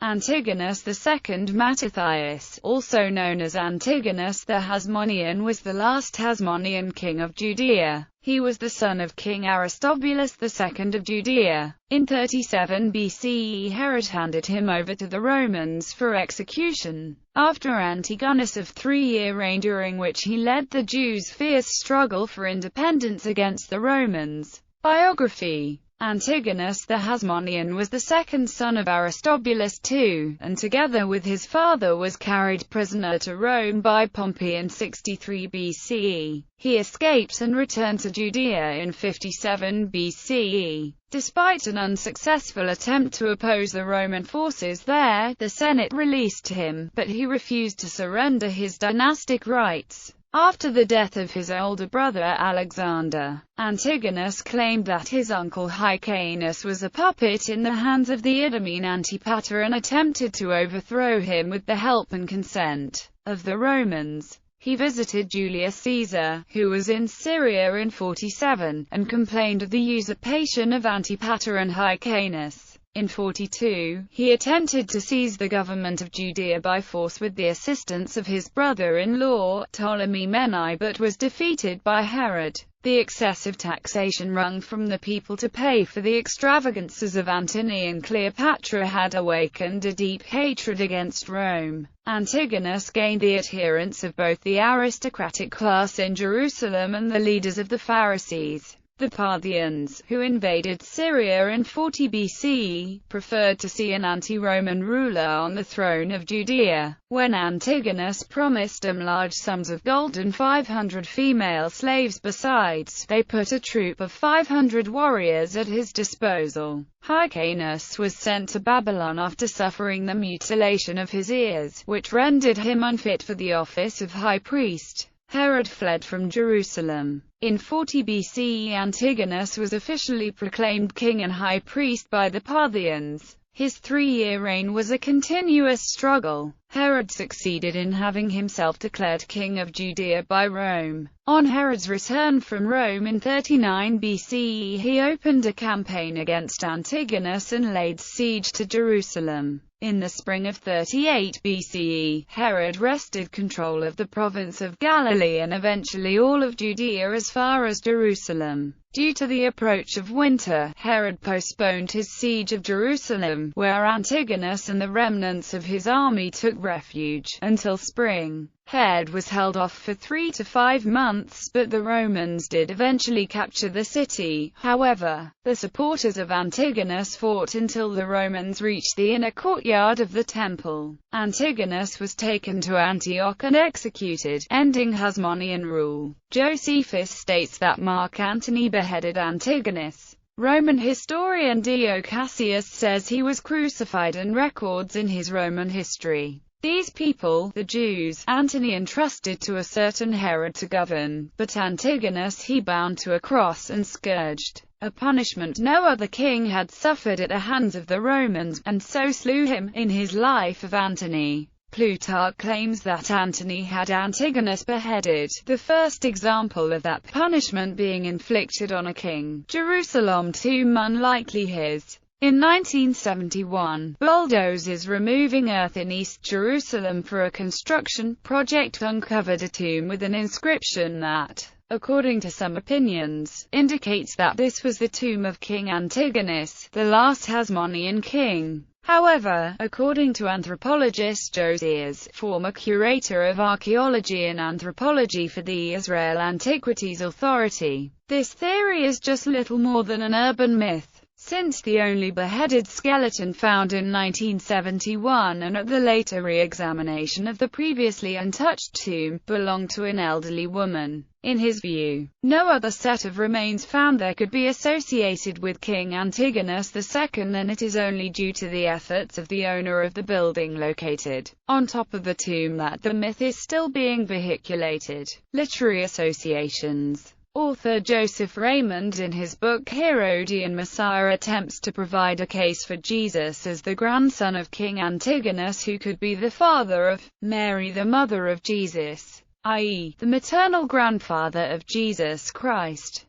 Antigonus II Mattathias, also known as Antigonus the Hasmonean, was the last Hasmonean king of Judea. He was the son of King Aristobulus II of Judea. In 37 BCE, Herod handed him over to the Romans for execution, after Antigonus' 3-year reign during which he led the Jews' fierce struggle for independence against the Romans. Biography. Antigonus the Hasmonean was the second son of Aristobulus II, and together with his father was carried prisoner to Rome by Pompey in 63 BCE. He escaped and returned to Judea in 57 BCE. Despite an unsuccessful attempt to oppose the Roman forces there, the Senate released him, but he refused to surrender his dynastic rights. After the death of his older brother Alexander, Antigonus claimed that his uncle Hyrcanus was a puppet in the hands of the Idumean Antipater and attempted to overthrow him with the help and consent of the Romans. He visited Julius Caesar, who was in Syria in 47, and complained of the usurpation of Antipater and Hyrcanus. In 42, he attempted to seize the government of Judea by force with the assistance of his brother-in-law, Ptolemy Menai, but was defeated by Herod. The excessive taxation wrung from the people to pay for the extravagances of Antony and Cleopatra had awakened a deep hatred against Rome. Antigonus gained the adherence of both the aristocratic class in Jerusalem and the leaders of the Pharisees. The Parthians, who invaded Syria in 40 BCE, preferred to see an anti-Roman ruler on the throne of Judea. When Antigonus promised them large sums of gold and 500 female slaves besides, they put a troop of 500 warriors at his disposal. Hyrcanus was sent to Babylon after suffering the mutilation of his ears, which rendered him unfit for the office of high priest. Herod fled from Jerusalem. In 40 BCE, Antigonus was officially proclaimed king and high priest by the Parthians. His 3-year reign was a continuous struggle. Herod succeeded in having himself declared king of Judea by Rome. On Herod's return from Rome in 39 BCE, he opened a campaign against Antigonus and laid siege to Jerusalem. In the spring of 38 BCE, Herod wrested control of the province of Galilee and eventually all of Judea as far as Jerusalem. Due to the approach of winter, Herod postponed his siege of Jerusalem, where Antigonus and the remnants of his army took refuge, until spring. Herod was held off for 3 to 5 months, but the Romans did eventually capture the city. However, the supporters of Antigonus fought until the Romans reached the inner courtyard of the temple. Antigonus was taken to Antioch and executed, ending Hasmonean rule. Josephus states that Mark Antony beheaded Antigonus. Roman historian Dio Cassius says he was crucified, and records in his Roman history. These people, the Jews, Antony entrusted to a certain Herod to govern, but Antigonus he bound to a cross and scourged, a punishment no other king had suffered at the hands of the Romans, and so slew him. In his Life of Antony, Plutarch claims that Antony had Antigonus beheaded, the first example of that punishment being inflicted on a king. Jerusalem tomb unlikely his. In 1971, bulldozers removing earth in East Jerusalem for a construction project uncovered a tomb with an inscription that, according to some opinions, indicates that this was the tomb of King Antigonus, the last Hasmonean king. However, according to anthropologist Joe Sears, former curator of archaeology and anthropology for the Israel Antiquities Authority, this theory is just little more than an urban myth, since the only beheaded skeleton found in 1971 and at the later re-examination of the previously untouched tomb, belonged to an elderly woman. In his view, no other set of remains found there could be associated with King Antigonus II, and it is only due to the efforts of the owner of the building located on top of the tomb that the myth is still being vehiculated. Literary associations. Author Joseph Raymond in his book Herodian Messiah attempts to provide a case for Jesus as the grandson of King Antigonus, who could be the father of Mary, the mother of Jesus, i.e., the maternal grandfather of Jesus Christ.